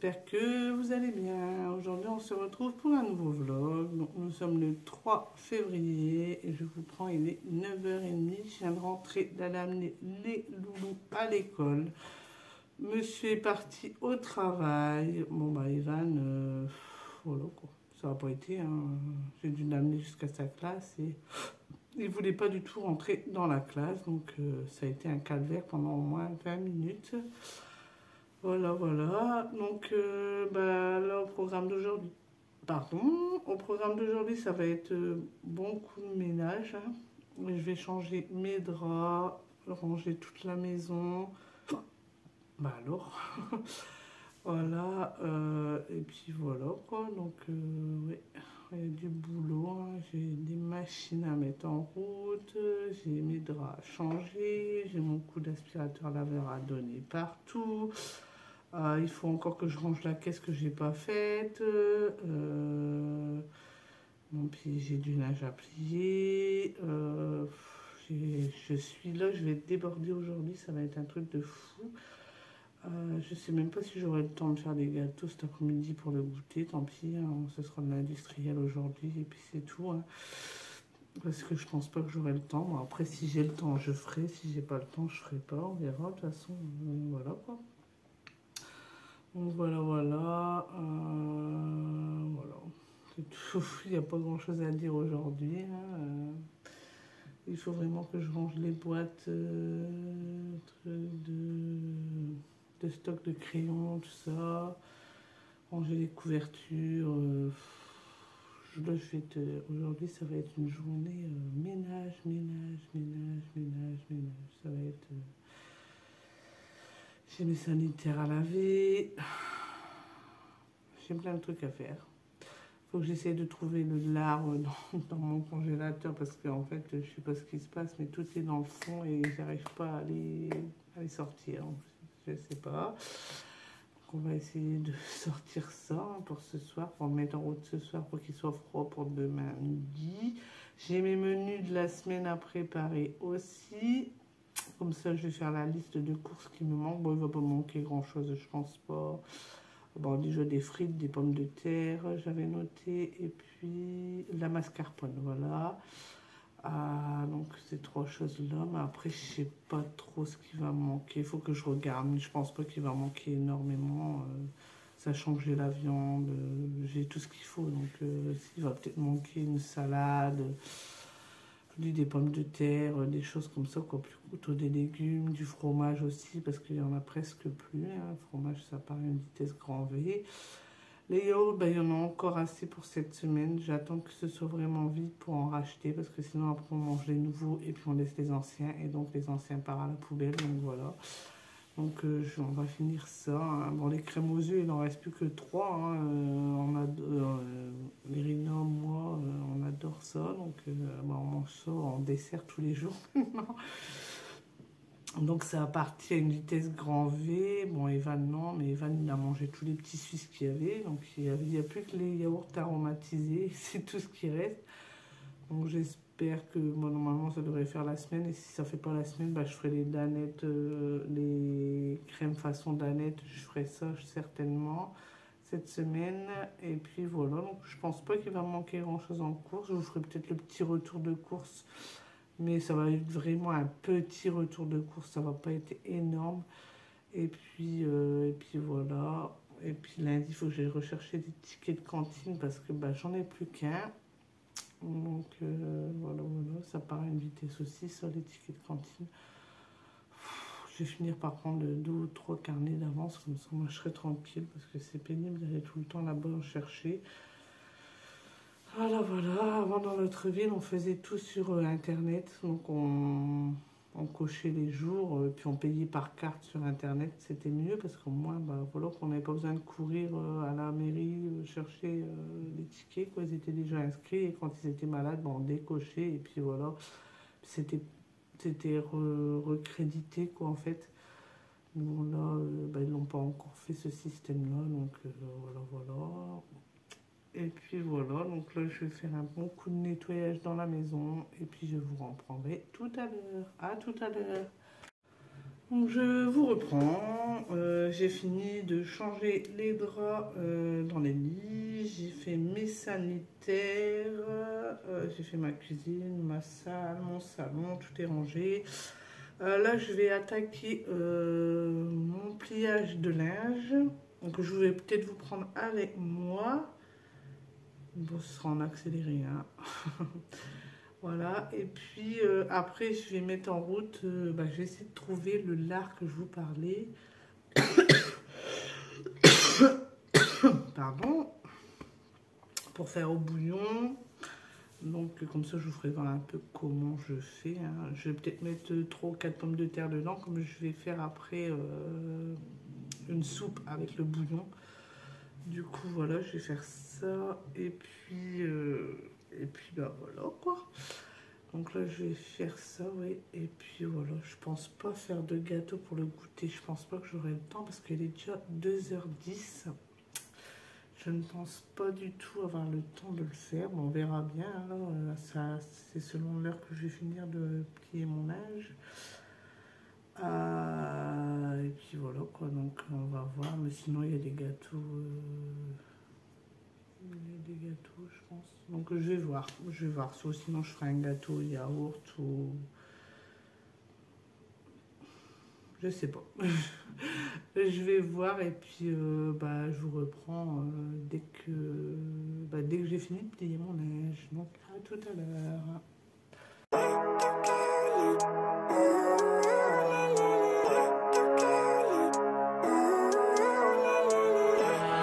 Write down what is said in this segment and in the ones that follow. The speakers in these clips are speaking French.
j'espère que vous allez bien. Aujourd'hui, on se retrouve pour un nouveau vlog. Donc, nous sommes le 3 février et je vous prends, il est 9h30. Je viens de rentrer, d'aller amener les loulous à l'école. Monsieur est parti au travail. Bon, bah, Evan, voilà quoi. Ça n'a pas été, hein. J'ai dû l'amener jusqu'à sa classe et il ne voulait pas du tout rentrer dans la classe. Donc, ça a été un calvaire pendant au moins 20 minutes. Voilà, voilà. Donc, là, au programme d'aujourd'hui. Pardon. Au programme d'aujourd'hui, ça va être bon coup de ménage, hein. Je vais changer mes draps, ranger toute la maison. Bah alors. Voilà. Et puis voilà, quoi. Donc, ouais. Il y a du boulot, hein. J'ai des machines à mettre en route. J'ai mes draps à changer. J'ai mon coup d'aspirateur laveur à donner partout. Il faut encore que je range la caisse que j'ai pas faite. Bon, puis j'ai du linge à plier. Je suis là, je vais être débordée aujourd'hui. Ça va être un truc de fou. Je sais même pas si j'aurai le temps de faire des gâteaux cet après-midi pour le goûter. Tant pis, hein, ce sera de l'industriel aujourd'hui et puis c'est tout, hein. Parce que je pense pas que j'aurai le temps. Bon, après, si j'ai le temps, je ferai. Si j'ai pas le temps, je ferai pas. On verra. De toute façon, voilà quoi. Donc voilà, voilà. Voilà. C'est tout. Il n'y a pas grand chose à dire aujourd'hui, hein. Il faut vraiment que je range les boîtes de stock de crayons, tout ça. Ranger les couvertures. Là, aujourd'hui, ça va être une journée ménage, ménage, ménage, ménage, ménage. Ça va être. J'ai mes sanitaires à laver. J'ai plein de trucs à faire. Faut que j'essaie de trouver le lard dans mon congélateur parce qu'en fait, je sais pas ce qui se passe, mais tout est dans le fond et j'arrive pas à les sortir. Je sais pas. Donc on va essayer de sortir ça pour ce soir, pour le mettre en route ce soir pour qu'il soit froid pour demain midi. J'ai mes menus de la semaine à préparer aussi. Comme ça, je vais faire la liste de courses qui me manquent. Bon, il va pas me manquer grand chose, je pense pas. Bon, déjà des frites, des pommes de terre, j'avais noté, et puis la mascarpone, voilà. Donc ces trois choses-là, mais après je sais pas trop ce qui va me manquer, il faut que je regarde, mais je pense pas qu'il va manquer énormément. Ça a changé la viande, j'ai tout ce qu'il faut, donc il va peut-être manquer une salade, des pommes de terre, des choses comme ça, quoi, plutôt des légumes, du fromage aussi, parce qu'il y en a presque plus, hein. Le fromage, ça part à une vitesse grand V. Les yaourts, il y en a encore assez pour cette semaine. J'attends que ce soit vraiment vide pour en racheter, parce que sinon, après, on mange les nouveaux et puis on laisse les anciens, et donc les anciens partent à la poubelle, donc voilà. Donc on va finir ça, hein. Bon, les crèmes aux œufs, il n'en reste plus que 3, hein. Mérina, moi, on adore ça. Donc on mange ça en dessert tous les jours. Donc ça a parti à une vitesse grand V. Bon, Evan non, mais Evan il a mangé tous les petits Suisses qu'il y avait. Donc il n'y a plus que les yaourts aromatisés, c'est tout ce qui reste. Donc j'espère que normalement ça devrait faire la semaine. Et si ça ne fait pas la semaine, je ferai les danettes, les crèmes façon danette. Je ferai ça certainement cette semaine. Et puis voilà, donc je pense pas qu'il va me manquer grand chose en course. Je vous ferai peut-être le petit retour de course. Mais ça va être vraiment un petit retour de course. Ça va pas être énorme. Et puis voilà. Et puis lundi, il faut que j'aille rechercher des tickets de cantine parce que j'en ai plus qu'un. Donc voilà, ça part à une vitesse aussi, ça, les tickets de cantine. Je vais finir par prendre 2 ou 3 carnets d'avance, comme ça moi je serai tranquille, parce que c'est pénible d'aller tout le temps là-bas en chercher. Voilà, voilà. Avant, dans notre ville, on faisait tout sur Internet, donc on cochait les jours, puis on payait par carte sur Internet, c'était mieux, parce qu'au moins, voilà, qu'on n'avait pas besoin de courir à la mairie, chercher les tickets, quoi. Ils étaient déjà inscrits, et quand ils étaient malades, on décochait, et puis voilà, c'était recrédité, quoi, en fait. Bon, là, ils n'ont pas encore fait ce système-là, donc voilà, voilà. Et puis voilà, donc là je vais faire un bon coup de nettoyage dans la maison et puis je vous reprendrai tout à l'heure. À tout à l'heure. Donc je vous reprends. J'ai fini de changer les draps dans les lits. J'ai fait mes sanitaires. J'ai fait ma cuisine, ma salle, mon salon. Tout est rangé. Là, je vais attaquer mon pliage de linge. Donc je vais peut-être vous prendre avec moi. Bon, ce sera en accéléré, hein. Voilà, et puis après je vais mettre en route, je vais essayer de trouver le lard que je vous parlais. Pardon, pour faire au bouillon. Donc comme ça je vous ferai voir un peu comment je fais, hein. Je vais peut-être mettre 3 ou 4 pommes de terre dedans, comme je vais faire après une soupe avec le bouillon. Du coup voilà, je vais faire ça, et puis bah voilà quoi. Donc là, je vais faire ça, oui. Et puis voilà, je pense pas faire de gâteau pour le goûter. Je pense pas que j'aurai le temps parce qu'il est déjà 2h10. Je ne pense pas du tout avoir le temps de le faire. Bon, on verra bien. Alors, ça, c'est selon l'heure que je vais finir de plier mon linge. Et puis voilà quoi. Donc on va voir. Mais sinon, il y a des gâteaux. Il y a des gâteaux, je pense. Donc je vais voir. Je vais voir. Soit sinon, je ferai un gâteau au yaourt ou. Je sais pas. Je vais voir et puis je vous reprends dès que j'ai fini de plier mon linge. Donc à tout à l'heure.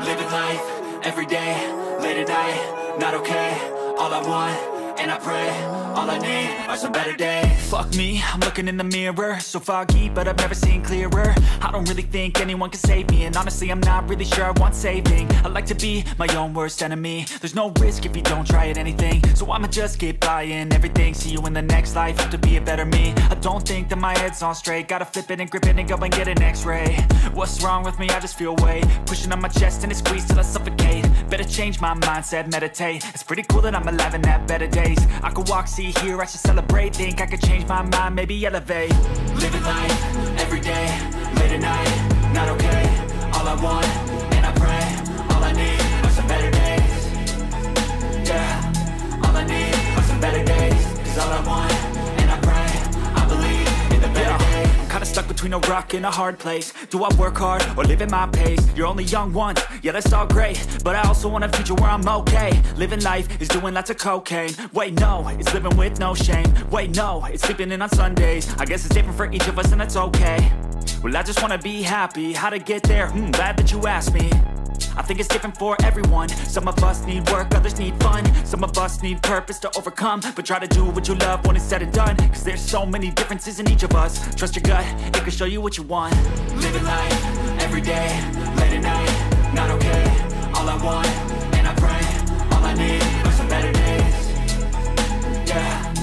Living life, every day, late at night, not okay. All I want, and I pray, all I need are some better days. Fuck me, I'm looking in the mirror, so foggy, but I've never seen clearer. I don't really think anyone can save me, and honestly I'm not really sure I want saving. I like to be my own worst enemy. There's no risk if you don't try at anything, so I'ma just keep buying everything. See you in the next life, have to be a better me. I don't think that my head's on straight, gotta flip it and grip it and go and get an x-ray. What's wrong with me? I just feel weight pushing on my chest and it squeezes till I suffocate. Better change my mindset, meditate. It's pretty cool that I'm alive and have better days. I could walk, see, hear, I should celebrate. Think I could change my mind, maybe elevate. Living life, every day, late at night, not okay. All I want, and I pray, all I need are some better days. Yeah, all I need are some better days. Cause all I want, and I pray, I believe in the better days. I'm kinda stuck between a rock and a hard place. Do I work hard or live at my pace? You're only young once, yeah that's all great, but I also want a future where I'm okay. Living life is doing lots of cocaine. Wait no, it's living with no shame. Wait no, it's sleeping in on Sundays. I guess it's different for each of us and that's okay. Well I just wanna be happy, how to get there? Glad that you asked me. I think it's different for everyone. Some of us need work, others need fun. Some of us need purpose to overcome. But try to do what you love when it's said and done. Cause there's so many differences in each of us. Trust your gut, it can show you what you want. Living life, every day, late at night, not okay. All I want, and I pray, all I need are some better days. Yeah,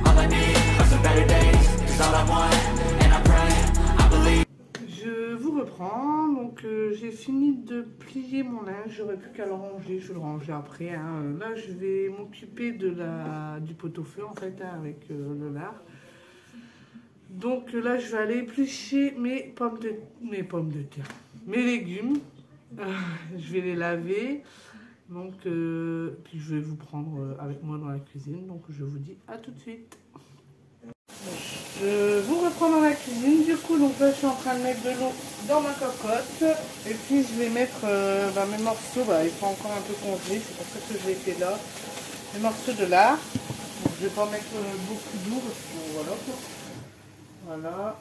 all I need are some better days. Cause all I want, and I pray, I believe. Je vous reprends, donc j'ai fini de plier mon linge, j'aurais plus qu'à le ranger, je vais le ranger après, hein. Là je vais m'occuper du pot-au-feu en fait, hein, avec le lard. Donc là je vais aller éplucher mes pommes de terre, mes légumes, je vais les laver, donc puis je vais vous prendre avec moi dans la cuisine, donc je vous dis à tout de suite. Je vous reprends dans la cuisine, du coup, donc là je suis en train de mettre de l'eau dans ma cocotte et puis je vais mettre mes morceaux, ils sont encore un peu congelés, c'est pour ça que je l'ai fait là, les morceaux de lard. Donc, je vais pas mettre beaucoup d'eau parce que voilà quoi. Voilà.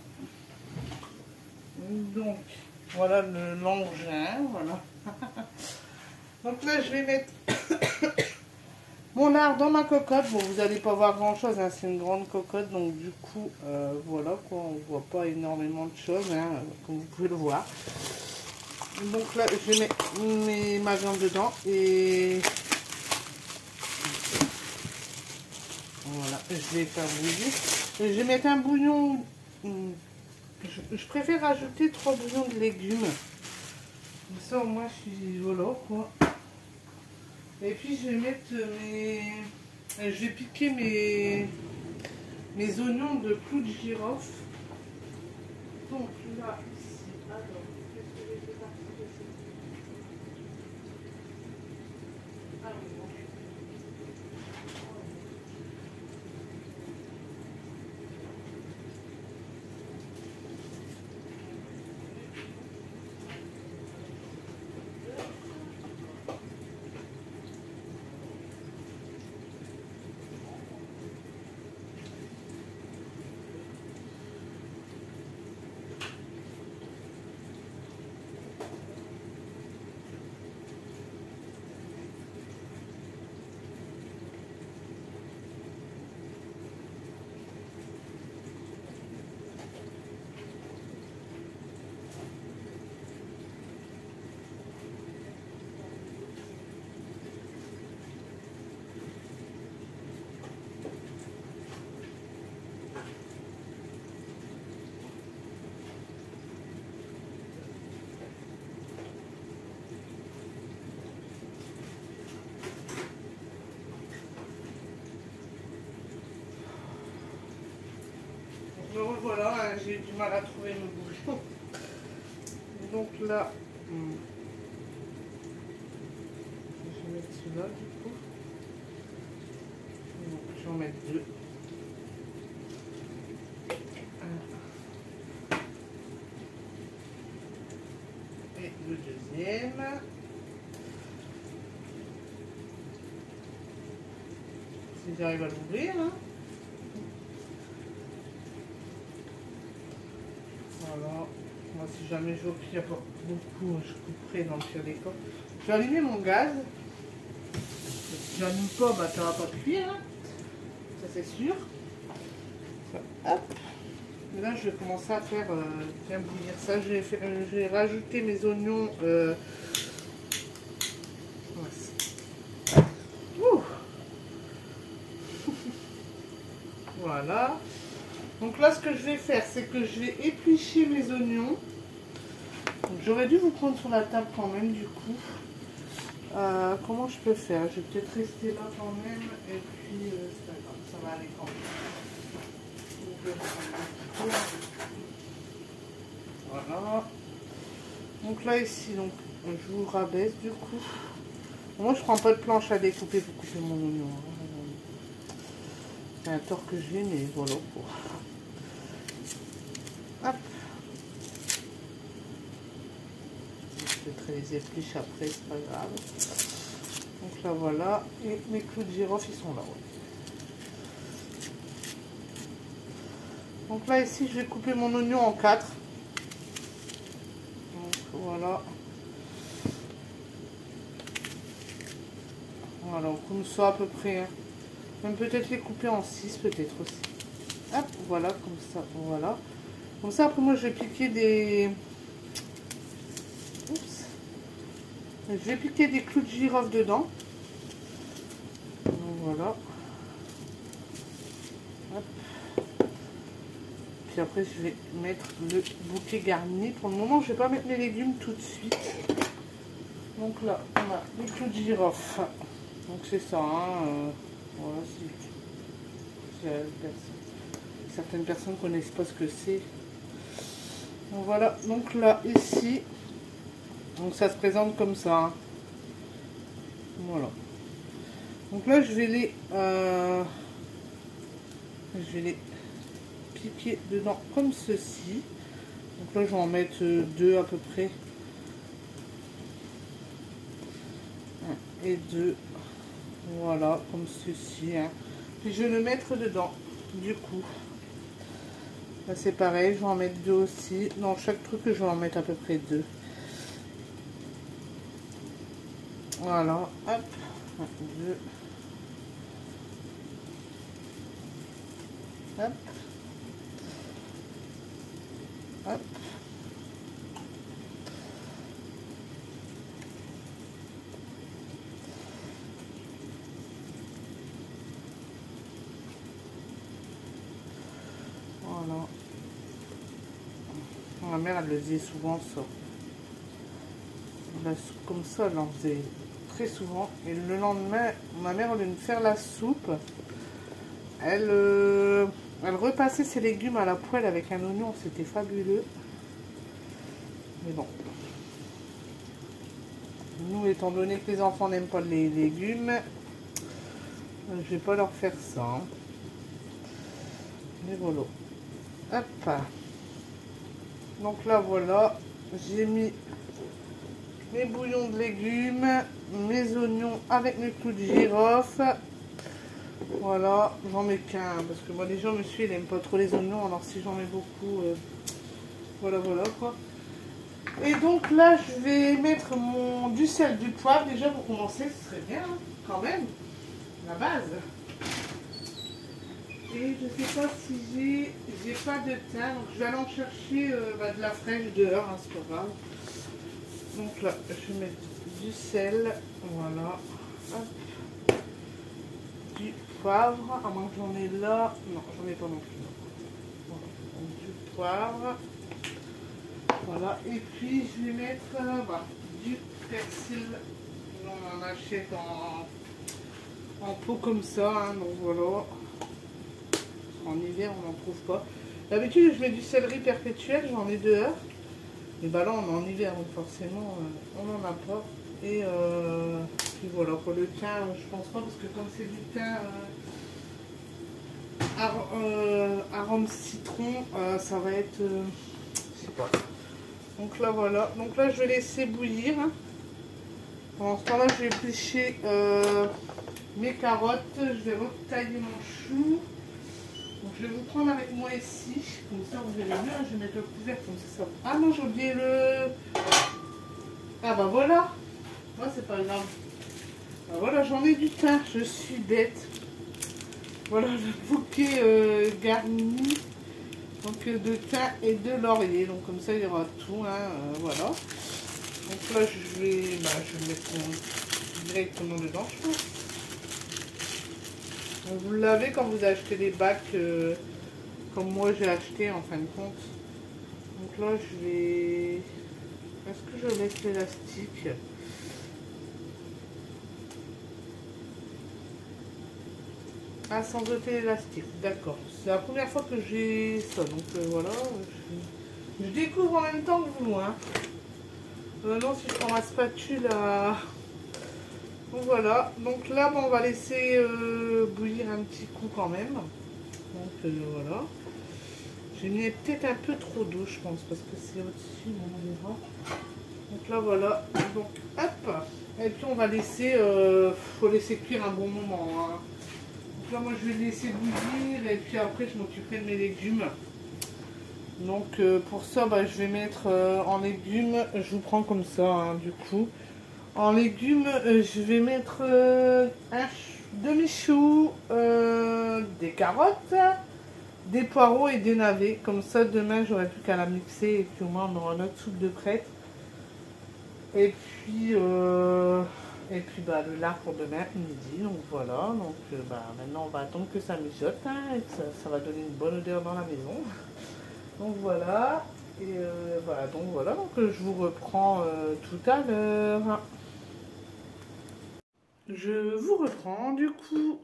Donc voilà le l'engin, voilà. Donc là je vais mettre mon lard dans ma cocotte. Bon, vous n'allez pas voir grand chose, hein, c'est une grande cocotte, donc du coup, voilà quoi, on voit pas énormément de choses, hein, comme vous pouvez le voir. Donc là, je vais mettre ma viande dedans et voilà, je vais faire bouillir. Je vais mettre un bouillon, je préfère rajouter 3 bouillons de légumes. Comme ça, au moins, je suis voilà quoi. Et puis je vais mettre je vais piquer mes oignons de clous de girofle. Donc là, ici, alors, qu'est-ce que j'ai fait partir de ici? Ah oui, bon. Me revoilà, hein, j'ai eu du mal à trouver mes bouchons. Donc là, je vais mettre celui-là du coup. Donc, je vais en mettre deux. Et le deuxième. Si j'arrive à l'ouvrir. Hein. Voilà. Moi, si jamais je vois qu'il n'y a pas beaucoup, je couperai dans le pire des cas. Je vais allumer mon gaz. Si j'allume pas, bah, ça va pas cuire. Hein. Ça, c'est sûr. Ça, hop. Et là, je vais commencer à faire bien bouillir ça. Je vais rajouter mes oignons. Voilà. Donc là, ce que je vais faire, c'est que je vais éplucher mes oignons. J'aurais dû vous prendre sur la table quand même, du coup. Comment je peux faire? Je vais peut-être rester là quand même. Et puis, c'est pas grave, ça va aller quand même. Voilà. Donc là, ici, donc, je vous rabaisse du coup. Moi, je prends pas de planche à découper pour couper mon oignon. C'est un tort que j'ai, mais voilà. Hop. Je mettrai les épluches après, c'est pas grave. Donc là, voilà. Et mes clous de girofle, ils sont là. Ouais. Donc là, ici, je vais couper mon oignon en 4. Donc voilà. Voilà, comme ça à peu près. Hein. Même peut-être les couper en 6, peut-être aussi. Hop, voilà, comme ça, voilà. Comme ça, après, moi, je vais piquer des... Oups. Je vais piquer des clous de girofle dedans. Donc, voilà. Hop. Puis après, je vais mettre le bouquet garni. Pour le moment, je ne vais pas mettre les légumes tout de suite. Donc là, on a les clous de girofle. Donc c'est ça, hein, voilà, certaines personnes ne connaissent pas ce que c'est. Donc voilà, donc là, ici, donc ça se présente comme ça. Hein. Voilà. Donc là, je vais les piquer dedans comme ceci. Donc là, je vais en mettre deux à peu près. Un et deux. Voilà, comme ceci. Hein. Puis je vais le mettre dedans, du coup. Là, c'est pareil, je vais en mettre deux aussi. Dans chaque truc, je vais en mettre à peu près deux. Voilà, hop. Un, deux. Hop. Hop. Voilà. Ma mère, elle le faisait souvent, ça. La soupe comme ça, elle en faisait très souvent. Et le lendemain, ma mère, au lieu de faire la soupe, elle Elle repassait ses légumes à la poêle avec un oignon, c'était fabuleux. Mais bon. Nous, étant donné que les enfants n'aiment pas les légumes, je vais pas leur faire ça. Hein. Mais voilà. Hop. Donc là, voilà. J'ai mis mes bouillons de légumes, mes oignons avec mes clous de girofle. Voilà, j'en mets qu'un parce que moi, les gens, monsieur, il n'aime pas trop les oignons. Alors, si j'en mets beaucoup, voilà, voilà quoi. Et donc là, je vais mettre du sel, du poivre. Déjà, pour commencer, ce serait bien, hein, quand même. La base. Et je sais pas si j'ai pas de thym. Donc, je vais aller en chercher de la fraîche dehors, hein, c'est pas grave. Donc là, je vais mettre du sel. Voilà. Hop. Du poivre. À moins que j'en ai là. Non, j'en ai pas non plus. Voilà. Donc, du poivre. Voilà, et puis je vais mettre du persil. On en achète en pot comme ça, hein, donc voilà. En hiver, on n'en trouve pas. D'habitude, je mets du céleri perpétuel, j'en ai dehors. Et bah là, on est en hiver, donc forcément, on n'en a pas. Et puis voilà, pour le thym, je pense pas, parce que comme c'est du thym arôme citron, ça va être, je sais pas. Donc là, voilà. Donc là, je vais laisser bouillir. Pendant ce temps-là, je vais éplucher mes carottes. Je vais retailler mon chou. Donc je vais vous prendre avec moi ici. Comme ça, vous verrez bien. Je vais mettre le couvert comme ça. Ah non, j'ai oublié le... Ah bah voilà. Moi, c'est pas grave. Bah voilà, j'en ai du thym. Je suis bête. Voilà le bouquet garni. Donc de thym et de laurier. Donc comme ça, il y aura tout. Hein, voilà. Donc là, je vais mettre directement dedans, je pense. Donc, vous l'avez quand vous achetez des bacs, comme moi j'ai acheté en fin de compte. Donc là, je vais... Est-ce que je laisse l'élastique? Ah, sans ôter l'élastique, d'accord. C'est la première fois que j'ai ça, donc voilà. Je découvre en même temps que vous, hein. Maintenant, si je prends ma spatule à... Donc voilà, donc là on va laisser bouillir un petit coup quand même. Donc voilà. J'ai mis peut-être un peu trop d'eau je pense parce que c'est au-dessus, on verra. Donc là voilà, donc hop. Et puis on va laisser, faut laisser cuire un bon moment. Hein. Donc là moi je vais laisser bouillir et puis après je m'occuperai de mes légumes. Donc pour ça je vais mettre en légumes, je vous prends comme ça hein, du coup. En légumes, je vais mettre un demi-chou, des carottes, des poireaux et des navets. Comme ça, demain, j'aurai plus qu'à la mixer et puis au moins, on aura notre soupe de prête. Et puis le lard pour demain midi. Donc voilà. Donc maintenant, on va attendre que ça mijote. Hein, et ça va donner une bonne odeur dans la maison. Donc voilà. Et voilà. Donc voilà. Donc je vous reprends tout à l'heure. Je vous reprends, du coup,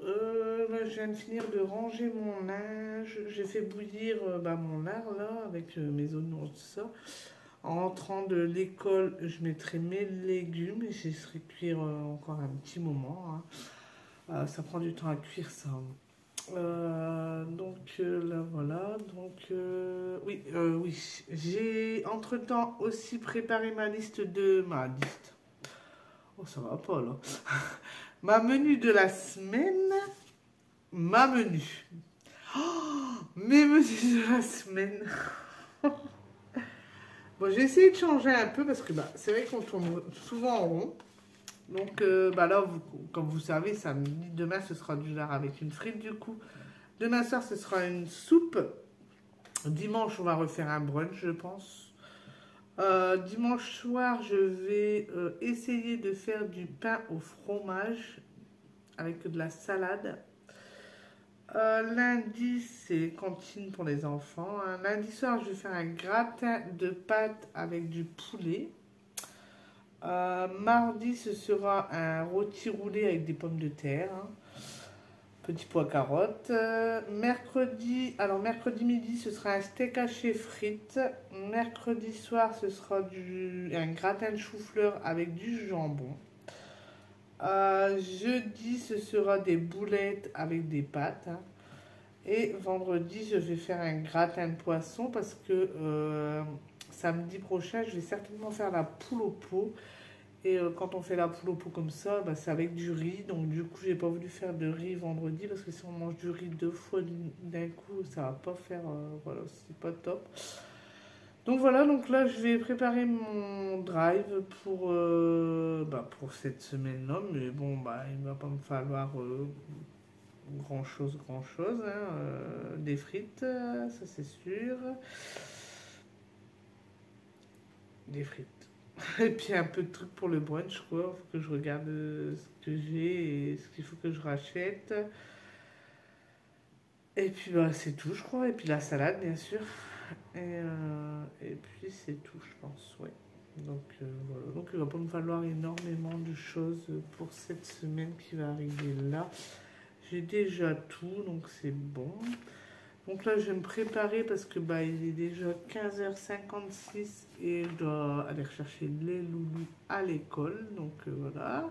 là, je viens de finir de ranger mon linge, j'ai fait bouillir mon lard là, avec mes oignons, tout ça. En rentrant de l'école, je mettrai mes légumes et je laisserai cuire encore un petit moment. Hein. Ça prend du temps à cuire ça. Donc là voilà, donc oui, j'ai entre-temps aussi préparé ma liste. Oh, ça va pas, là. Ma menu de la semaine. Ma menu. Oh, mes menus de la semaine. Bon, j'ai essayé de changer un peu parce que c'est vrai qu'on tourne souvent en rond. Donc là, comme vous savez, samedi, demain, ce sera du lard avec une frite du coup. Demain soir, ce sera une soupe. Dimanche, on va refaire un brunch, je pense. Dimanche soir, je vais essayer de faire du pain au fromage avec de la salade. Lundi, c'est cantine pour les enfants. Hein. Lundi soir, je vais faire un gratin de pâtes avec du poulet. Mardi, ce sera un rôti roulé avec des pommes de terre. Hein. petits pois carottes. Mercredi, alors mercredi midi, ce sera un steak haché frites. Mercredi soir, ce sera un gratin de chou-fleur avec du jambon. Jeudi, ce sera des boulettes avec des pâtes. Hein. Et vendredi, je vais faire un gratin de poisson parce que samedi prochain, je vais certainement faire la poule au pot. Et quand on fait la poule au pot comme ça, bah, c'est avec du riz. Donc du coup, j'ai pas voulu faire de riz vendredi parce que si on mange du riz 2 fois d'un coup, ça va pas faire... voilà, c'est pas top. Donc voilà, donc là, je vais préparer mon drive pour cette semaine-là. Mais bon, bah, il va pas me falloir... grand chose hein, des frites, ça c'est sûr, des frites et puis un peu de trucs pour le brunch quoi. Faut que je regarde ce que j'ai et ce qu'il faut que je rachète et puis bah c'est tout je crois, et puis la salade bien sûr et puis c'est tout je pense, ouais. Donc voilà, donc il va pas me falloir énormément de choses pour cette semaine qui va arriver là. J'ai déjà tout, donc c'est bon. Donc là, je vais me préparer parce que bah, il est déjà 15h56 et je dois aller rechercher les loulous à l'école. Donc voilà.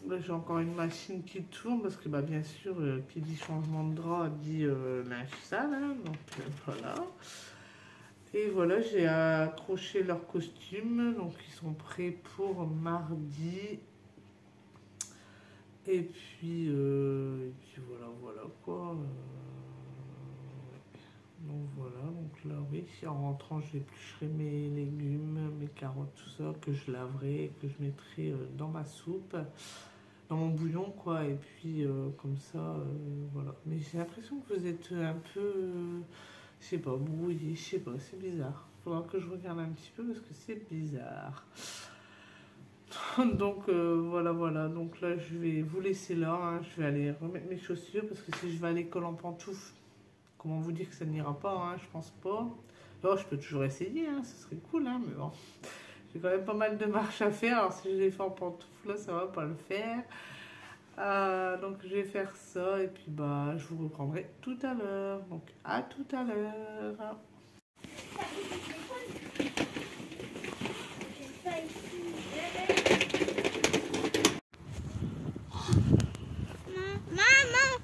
Là, j'ai encore une machine qui tourne parce que bah, bien sûr, qui dit changement de drap dit linge sale. Hein, donc voilà. Et voilà, j'ai accroché leurs costumes. Donc ils sont prêts pour mardi. Et puis voilà quoi. Donc voilà, donc là oui, en rentrant j'éplucherai mes légumes, mes carottes, tout ça, que je laverai, que je mettrai dans ma soupe, dans mon bouillon quoi, et puis comme ça, voilà. Mais j'ai l'impression que vous êtes un peu, je sais pas, brouillé, je sais pas, c'est bizarre. Faudra que je regarde un petit peu parce que c'est bizarre. Donc voilà, donc là je vais vous laisser là, hein. Je vais aller remettre mes chaussures parce que si je vais à l'école en pantoufles, comment vous dire que ça n'ira pas, hein, je pense pas. Alors je peux toujours essayer, hein, ce serait cool, hein, mais bon, j'ai quand même pas mal de marches à faire, alors si je les fais en pantoufles là, ça va pas le faire. Donc je vais faire ça et puis bah je vous reprendrai tout à l'heure, donc à tout à l'heure.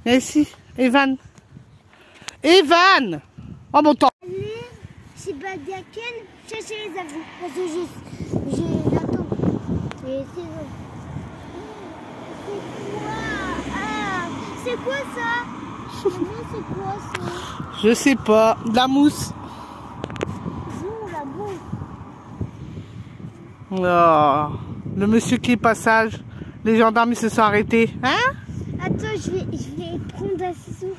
Merci, Evan. Evan! Oh mon temps! Allez, chez Badiaken, chercher les avions. Parce que j'ai l'attends. Et c'est vrai. C'est quoi? Ah, c'est quoi ça? Maman, c'est quoi ça? Je sais pas. De la mousse. Bon, la boue. Oh, le monsieur qui est passage. Les gendarmes ils se sont arrêtés. Hein? Attends, je vais prendre un ciseau.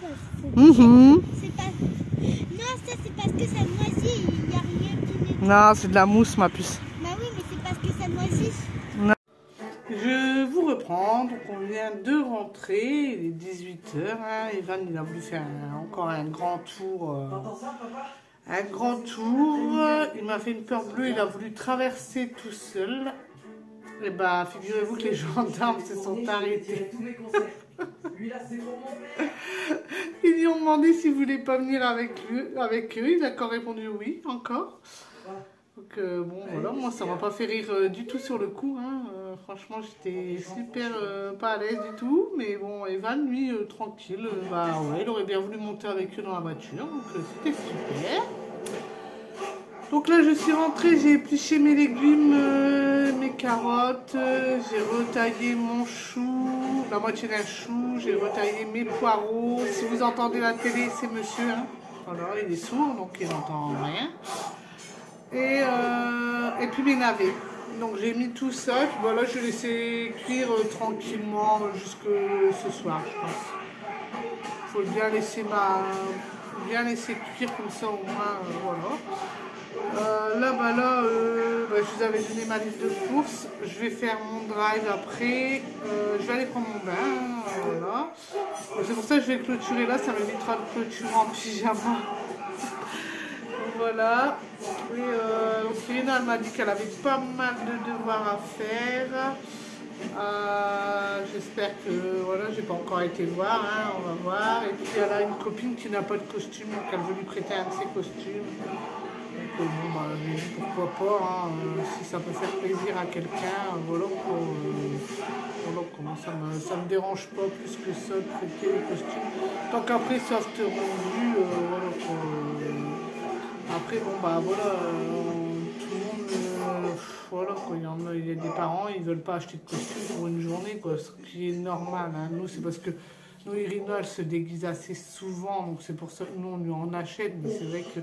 C'est pas... Non, ça c'est parce que ça moisit. Il n'y a rien qui n'est... Non, c'est de la mousse ma puce. Bah oui, mais c'est parce que ça moisit. Non. Je vous reprends. Donc on vient de rentrer. Il est 18h. Hein. Evan il a voulu faire encore un grand tour. Un grand tour. Il m'a fait une peur bleue. Il a voulu traverser tout seul. Et bah, figurez-vous que les gendarmes se sont arrêtés. Ils lui ont demandé s'il voulait pas venir avec eux. Il a encore répondu oui, encore. Donc bon, voilà, moi ça m'a pas fait rire du tout sur le coup. Hein. Franchement, j'étais super pas à l'aise du tout. Mais bon, Evan, lui, tranquille. Bah ouais, il aurait bien voulu monter avec eux dans la voiture. Donc c'était super. Donc là, je suis rentrée, j'ai épluché mes légumes, mes carottes, j'ai retaillé mon chou, la moitié d'un chou, j'ai retaillé mes poireaux. Si vous entendez la télé, c'est monsieur, hein. Voilà, il est sourd, donc il n'entend rien. Et puis mes navets. Donc j'ai mis tout ça, puis voilà, je vais laisser cuire tranquillement jusque ce soir, je pense. Il faut bien laisser cuire comme ça au moins, voilà. Je vous avais donné ma liste de courses. Je vais faire mon drive après. Je vais aller prendre mon bain. Voilà. C'est pour ça que je vais clôturer là. Ça m'évitera de clôturer en pyjama. Voilà. Et Irina m'a dit qu'elle avait pas mal de devoirs à faire. J'espère que voilà, j'ai pas encore été le voir, hein, on va voir. Et puis elle a une copine qui n'a pas de costume, donc elle veut lui prêter un de ses costumes. Donc bon, bah, j'ai dit pourquoi pas, hein, si ça peut faire plaisir à quelqu'un, voilà quoi. Voilà comment ça me dérange pas plus que ça de prêter les costumes. Tant qu'après ça te rendu, voilà quoi. Après bon bah voilà, tout le monde, voilà quoi, il y a des parents, ils veulent pas acheter de costume pour une journée quoi, ce qui est normal. Hein. Nous c'est parce que nous Irina elle se déguise assez souvent, donc c'est pour ça que nous on lui en achète, mais c'est vrai que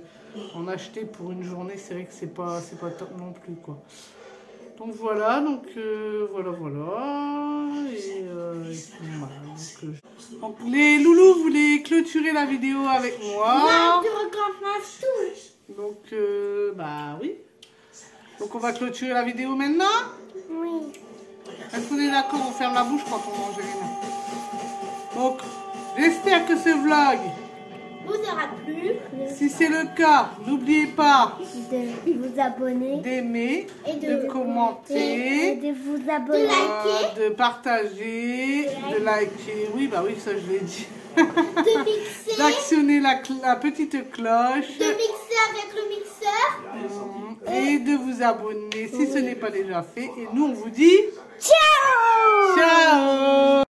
en acheter pour une journée, c'est vrai que c'est pas top non plus quoi. Donc voilà, donc voilà. Et puis, voilà, donc les loulous, vous voulez clôturer la vidéo avec moi? Donc bah oui. Donc on va clôturer la vidéo maintenant? Oui. Est-ce qu'on est d'accord? On ferme la bouche quand on mange, Irina. Donc j'espère que ce vlog vous aura plu. Si c'est le cas, n'oubliez pas de vous abonner, d'aimer, de commenter, de vous abonner, de liker, de partager, de liker. Oui, bah oui, ça je l'ai dit. De mixer, d'actionner la petite cloche, de mixer avec le mixeur et de vous abonner si ce n'est pas déjà fait. Et nous, on vous dit ciao! Ciao!